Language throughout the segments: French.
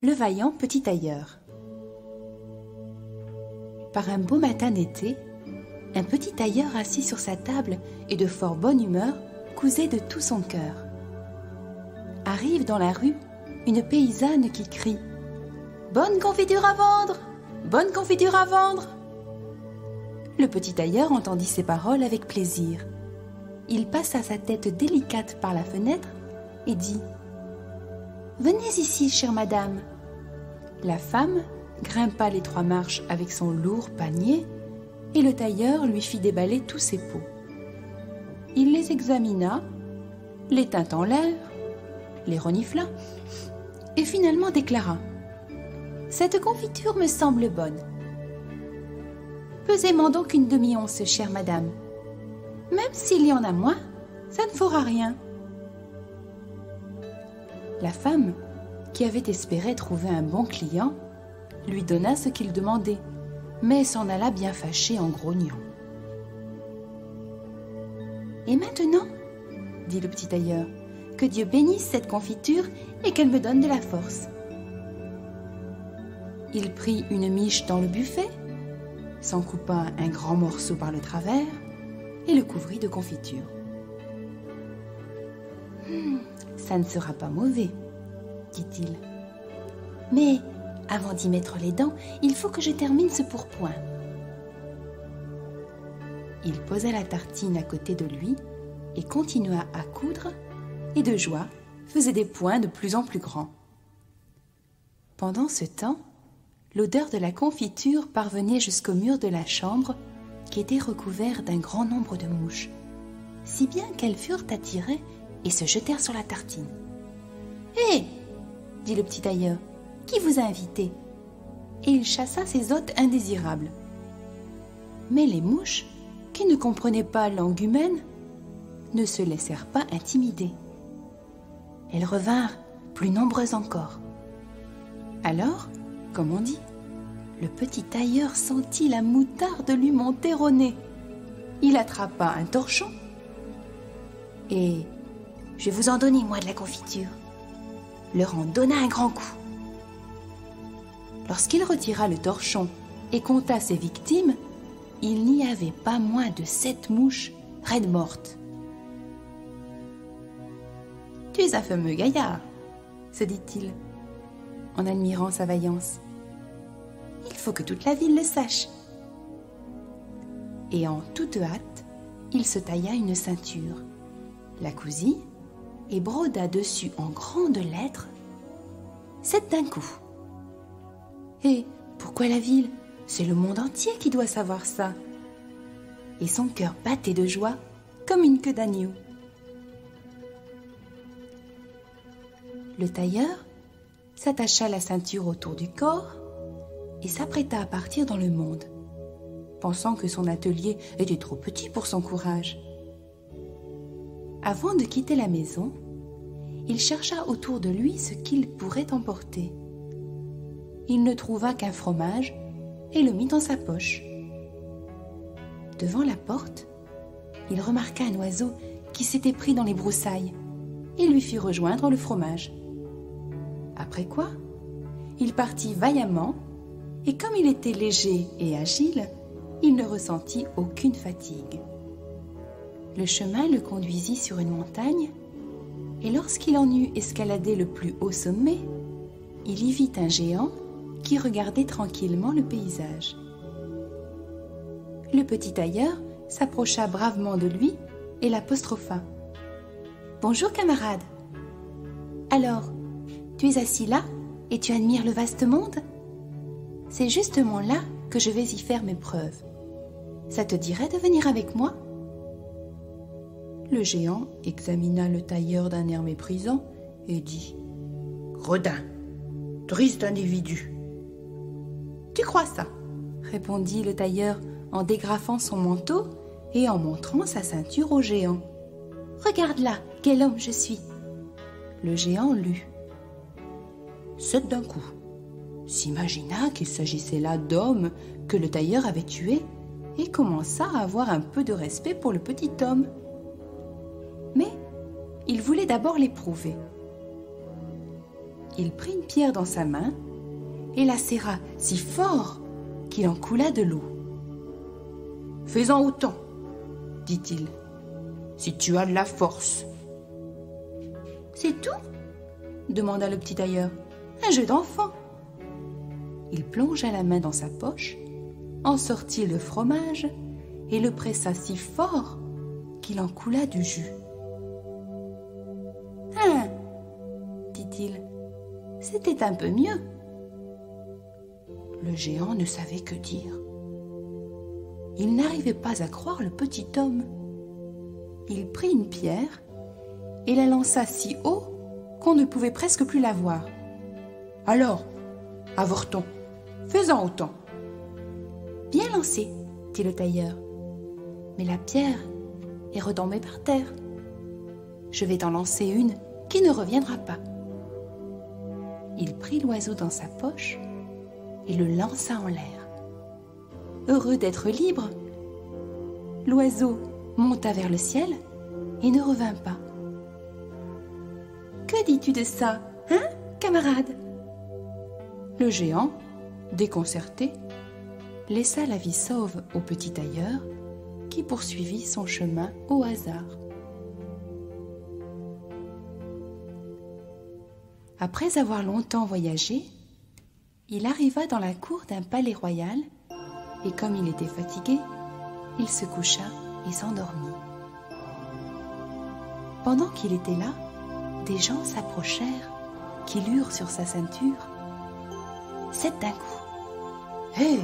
Le vaillant petit tailleur. Par un beau matin d'été, un petit tailleur assis sur sa table et de fort bonne humeur cousait de tout son cœur. Arrive dans la rue une paysanne qui crie « Bonne confiture à vendre! Bonne confiture à vendre !» Le petit tailleur entendit ces paroles avec plaisir. Il passa sa tête délicate par la fenêtre et dit « Venez ici, chère madame. » La femme grimpa les 3 marches avec son lourd panier et le tailleur lui fit déballer tous ses pots. Il les examina, les tint en l'air, les renifla et finalement déclara « Cette confiture me semble bonne. Pesez-moi donc une demi-once, chère madame. Même s'il y en a moins, ça ne fera rien. » La femme, qui avait espéré trouver un bon client, lui donna ce qu'il demandait, mais s'en alla bien fâchée en grognant. « Et maintenant, dit le petit tailleur, que Dieu bénisse cette confiture et qu'elle me donne de la force. » Il prit une miche dans le buffet, s'en coupa un grand morceau par le travers et le couvrit de confiture. « Ça ne sera pas mauvais, dit-il. Mais avant d'y mettre les dents, il faut que je termine ce pourpoint. » Il posa la tartine à côté de lui et continua à coudre, et de joie faisait des points de plus en plus grands. Pendant ce temps, l'odeur de la confiture parvenait jusqu'au mur de la chambre qui était recouvert d'un grand nombre de mouches, si bien qu'elles furent attirées et se jetèrent sur la tartine. « Hé !» dit le petit tailleur, « qui vous a invité ?» Et il chassa ses hôtes indésirables. Mais les mouches, qui ne comprenaient pas langue humaine, ne se laissèrent pas intimider. Elles revinrent plus nombreuses encore. Alors, comme on dit, le petit tailleur sentit la moutarde lui monter au nez. Il attrapa un torchon et « Je vais vous en donner, moi, de la confiture !» leur en donna un grand coup. Lorsqu'il retira le torchon et compta ses victimes, il n'y avait pas moins de 7 mouches raides mortes. « Tu es un fameux gaillard, » se dit-il, en admirant sa vaillance. « Il faut que toute la ville le sache. » Et en toute hâte, il se tailla une ceinture, la cousit et broda dessus en grandes lettres « 7 d'un coup ». Et pourquoi la ville? C'est le monde entier qui doit savoir ça. Et son cœur battait de joie comme une queue d'agneau. Le tailleur s'attacha la ceinture autour du corps et s'apprêta à partir dans le monde, pensant que son atelier était trop petit pour son courage. Avant de quitter la maison, il chercha autour de lui ce qu'il pourrait emporter. Il ne trouva qu'un fromage et le mit dans sa poche. Devant la porte, il remarqua un oiseau qui s'était pris dans les broussailles et lui fit rejoindre le fromage. Après quoi, il partit vaillamment et comme il était léger et agile, il ne ressentit aucune fatigue. Le chemin le conduisit sur une montagne et lorsqu'il en eut escaladé le plus haut sommet, il y vit un géant qui regardait tranquillement le paysage. Le petit tailleur s'approcha bravement de lui et l'apostropha. « Bonjour camarade. Alors, tu es assis là et tu admires le vaste monde? C'est justement là que je vais y faire mes preuves. Ça te dirait de venir avec moi ?» Le géant examina le tailleur d'un air méprisant et dit « Gredin, triste individu. » « Tu crois ça ?» répondit le tailleur en dégrafant son manteau et en montrant sa ceinture au géant. « Regarde là, quel homme je suis !» Le géant lut. 7 d'un coup. S'imagina qu'il s'agissait là d'hommes que le tailleur avait tués et commença à avoir un peu de respect pour le petit homme. Mais il voulait d'abord l'éprouver. Il prit une pierre dans sa main et la serra si fort qu'il en coula de l'eau. « Fais-en autant, dit-il, si tu as de la force. »« C'est tout ?» demanda le petit tailleur. « Un jeu d'enfant. » Il plongea la main dans sa poche, en sortit le fromage et le pressa si fort qu'il en coula du jus. « Hein ?» dit-il, « c'était un peu mieux. » Le géant ne savait que dire. Il n'arrivait pas à croire le petit homme. Il prit une pierre et la lança si haut qu'on ne pouvait presque plus la voir. « Alors, avorton, fais-en autant. »« Bien lancé, » dit le tailleur. « Mais la pierre est retombée par terre. Je vais t'en lancer une qui ne reviendra pas. » Il prit l'oiseau dans sa poche et le lança en l'air. Heureux d'être libre, l'oiseau monta vers le ciel et ne revint pas. « Que dis-tu de ça, hein, camarade ?» Le géant, déconcerté, laissa la vie sauve au petit tailleur qui poursuivit son chemin au hasard. Après avoir longtemps voyagé, il arriva dans la cour d'un palais royal et comme il était fatigué, il se coucha et s'endormit. Pendant qu'il était là, des gens s'approchèrent, qui lurent sur sa ceinture. « C'est d'un coup. »« Hé !»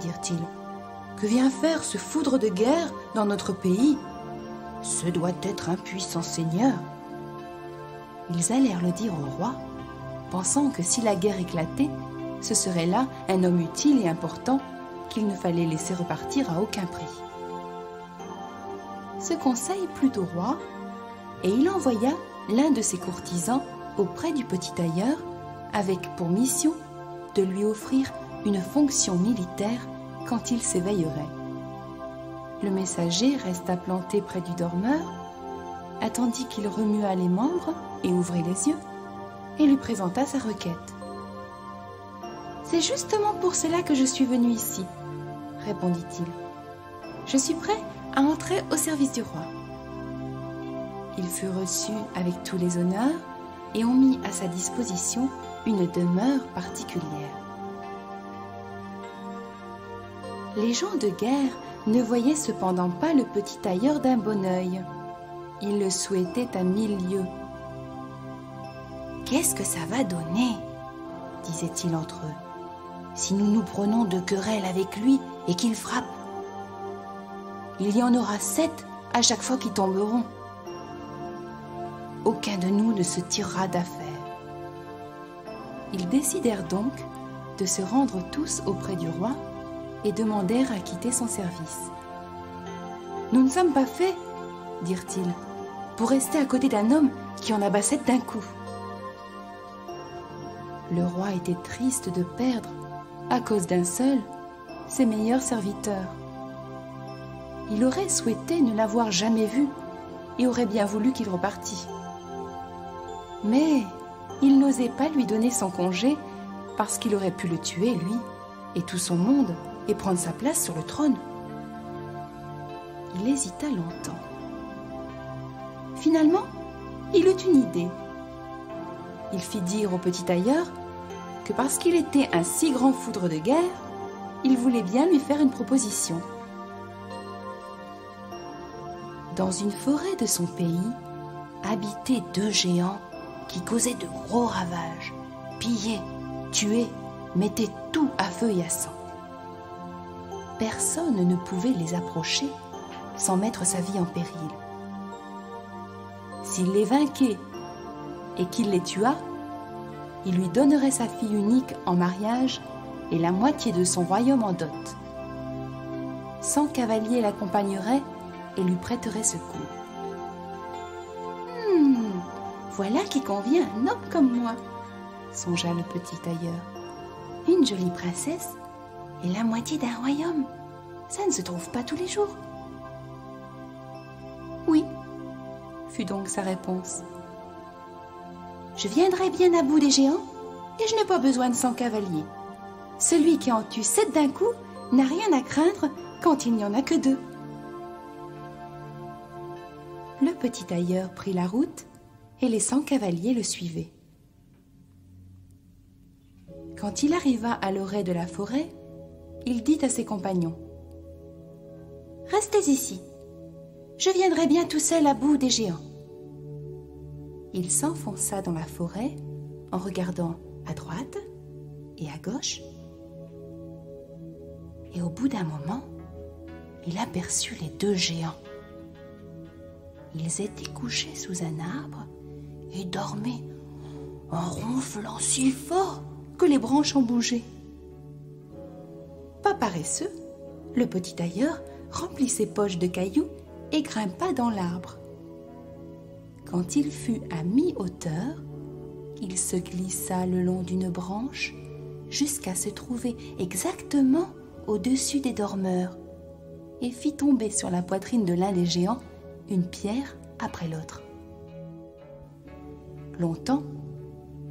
dirent-ils, « que vient faire ce foudre de guerre dans notre pays ? Ce doit être un puissant seigneur. » Ils allèrent le dire au roi, pensant que si la guerre éclatait, ce serait là un homme utile et important qu'il ne fallait laisser repartir à aucun prix. Ce conseil plut au roi et il envoya l'un de ses courtisans auprès du petit tailleur avec pour mission de lui offrir une fonction militaire quand il s'éveillerait. Le messager resta planté près du dormeur, attendit qu'il remua les membres et ouvrit les yeux, et lui présenta sa requête. « C'est justement pour cela que je suis venu ici, » répondit-il. « Je suis prêt à entrer au service du roi. » Il fut reçu avec tous les honneurs et on mit à sa disposition une demeure particulière. Les gens de guerre ne voyaient cependant pas le petit tailleur d'un bon œil. Ils le souhaitaient à 1000 lieues. « Qu'est-ce que ça va donner ?» disaient-ils entre eux, « si nous nous prenons de querelle avec lui et qu'il frappe. Il y en aura 7 à chaque fois qu'ils tomberont. Aucun de nous ne se tirera d'affaire. » Ils décidèrent donc de se rendre tous auprès du roi et demandèrent à quitter son service. « Nous ne sommes pas faits, dirent-ils, pour rester à côté d'un homme qui en abat 7 d'un coup. » Le roi était triste de perdre, à cause d'un seul, ses meilleurs serviteurs. Il aurait souhaité ne l'avoir jamais vu et aurait bien voulu qu'il repartît. Mais il n'osait pas lui donner son congé parce qu'il aurait pu le tuer, lui, et tout son monde, et prendre sa place sur le trône. Il hésita longtemps. Finalement, il eut une idée. Il fit dire au petit tailleur que parce qu'il était un si grand foudre de guerre, il voulait bien lui faire une proposition. Dans une forêt de son pays, habitaient 2 géants qui causaient de gros ravages, pillaient, tuaient, mettaient tout à feu et à sang. Personne ne pouvait les approcher sans mettre sa vie en péril. S'il les vainquait et qu'il les tuât, il lui donnerait sa fille unique en mariage et la moitié de son royaume en dot. 100 cavaliers l'accompagneraient et lui prêteraient secours. Voilà qui convient à un homme comme moi, songea le petit tailleur. Une jolie princesse et la moitié d'un royaume, ça ne se trouve pas tous les jours. Oui, fut donc sa réponse. Je viendrai bien à bout des géants et je n'ai pas besoin de 100 cavaliers. Celui qui en tue 7 d'un coup n'a rien à craindre quand il n'y en a que 2. Le petit tailleur prit la route et les 100 cavaliers le suivaient. Quand il arriva à l'orée de la forêt, il dit à ses compagnons: « Restez ici, je viendrai bien tout seul à bout des géants. » Il s'enfonça dans la forêt en regardant à droite et à gauche. Et au bout d'un moment, il aperçut les 2 géants. Ils étaient couchés sous un arbre et dormaient en ronflant si fort que les branches en bougeaient. Pas paresseux, le petit tailleur remplit ses poches de cailloux et grimpa dans l'arbre. Quand il fut à mi-hauteur, il se glissa le long d'une branche jusqu'à se trouver exactement au-dessus des dormeurs et fit tomber sur la poitrine de l'un des géants une pierre après l'autre. Longtemps,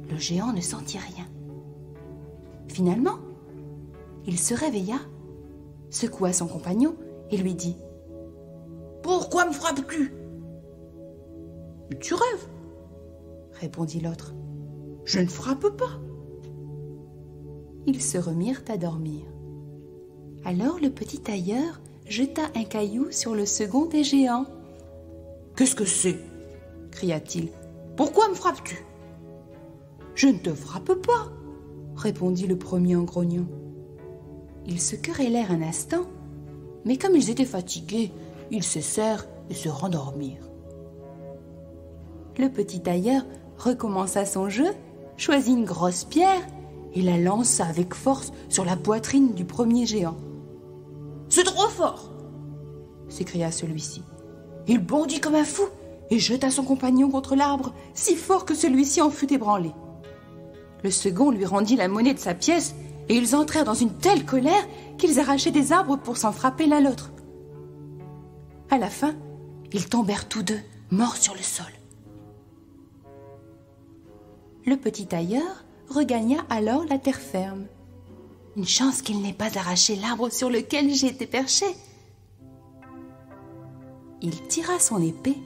le géant ne sentit rien. Finalement, il se réveilla, secoua son compagnon et lui dit: « Pourquoi me frappes-tu » ?« Tu rêves, » répondit l'autre. « Je ne frappe pas. » Ils se remirent à dormir. Alors le petit tailleur jeta un caillou sur le second des géants. « Qu'est-ce que c'est » cria-t-il. « Pourquoi me frappes-tu ?»« Je ne te frappe pas, » répondit le premier en grognant. Ils se querellèrent un instant, mais comme ils étaient fatigués, ils cessèrent et se rendormirent. Le petit tailleur recommença son jeu, choisit une grosse pierre et la lança avec force sur la poitrine du premier géant. « C'est trop fort !» s'écria celui-ci. Il bondit comme un fou et jeta son compagnon contre l'arbre si fort que celui-ci en fut ébranlé. Le second lui rendit la monnaie de sa pièce et ils entrèrent dans une telle colère qu'ils arrachaient des arbres pour s'en frapper l'un l'autre. À la fin, ils tombèrent tous 2, morts sur le sol. Le petit tailleur regagna alors la terre ferme. « Une chance qu'il n'ait pas arraché l'arbre sur lequel j'étais perché. » Il tira son épée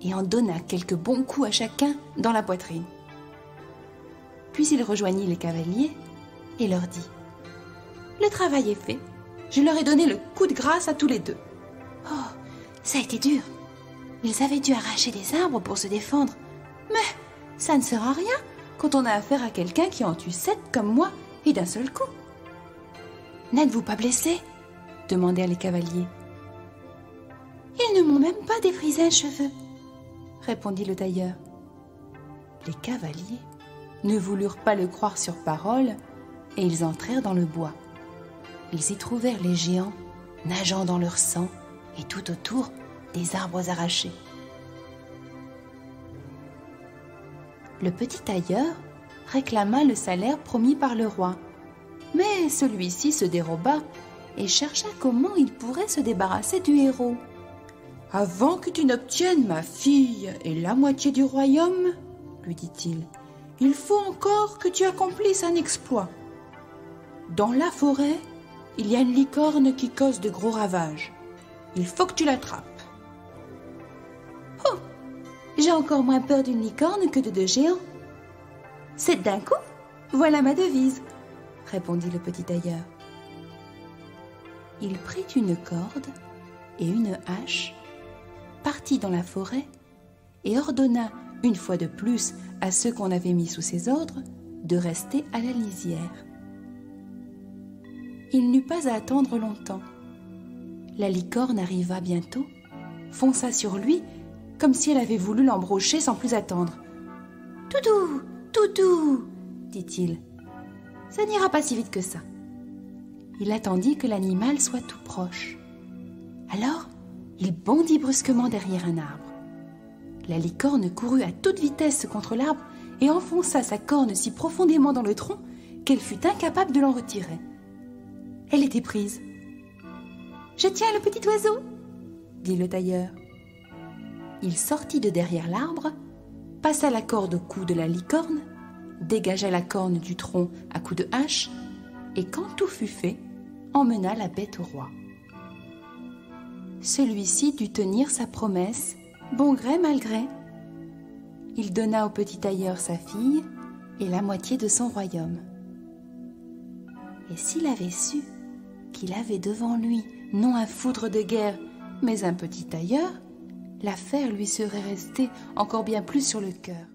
et en donna quelques bons coups à chacun dans la poitrine. Puis il rejoignit les cavaliers et leur dit: « Le travail est fait, je leur ai donné le coup de grâce à tous les 2. » Oh, ça a été dur. Ils avaient dû arracher des arbres pour se défendre. Mais ça ne sert à rien quand on a affaire à quelqu'un qui en tue 7 comme moi et d'un seul coup. « N'êtes-vous pas blessés ?» demandèrent les cavaliers. « Ils ne m'ont même pas défrisé un cheveu, » répondit le tailleur. Les cavaliers ne voulurent pas le croire sur parole et ils entrèrent dans le bois. Ils y trouvèrent les géants nageant dans leur sang et tout autour des arbres arrachés. Le petit tailleur réclama le salaire promis par le roi, mais celui-ci se déroba et chercha comment il pourrait se débarrasser du héros. « Avant que tu n'obtiennes ma fille et la moitié du royaume, lui dit-il, il faut encore que tu accomplisses un exploit. Dans la forêt, il y a une licorne qui cause de gros ravages. Il faut que tu l'attrapes. » « Oh, j'ai encore moins peur d'une licorne que de 2 géants. 7 d'un coup, voilà ma devise, » répondit le petit tailleur. Il prit une corde et une hache, partit dans la forêt et ordonna une fois de plus à ceux qu'on avait mis sous ses ordres de rester à la lisière. Il n'eut pas à attendre longtemps. La licorne arriva bientôt, fonça sur lui comme si elle avait voulu l'embrocher sans plus attendre. « Toutou, toutou !» dit-il. « Ça n'ira pas si vite que ça. » Il attendit que l'animal soit tout proche. Alors, il bondit brusquement derrière un arbre. La licorne courut à toute vitesse contre l'arbre et enfonça sa corne si profondément dans le tronc qu'elle fut incapable de l'en retirer. Elle était prise. « Je tiens le petit oiseau !» dit le tailleur. Il sortit de derrière l'arbre, passa la corde au cou de la licorne, dégagea la corne du tronc à coups de hache, et quand tout fut fait, emmena la bête au roi. Celui-ci dut tenir sa promesse, bon gré mal gré. Il donna au petit tailleur sa fille et la moitié de son royaume. Et s'il avait su qu'il avait devant lui non un foudre de guerre, mais un petit tailleur, l'affaire lui serait restée encore bien plus sur le cœur.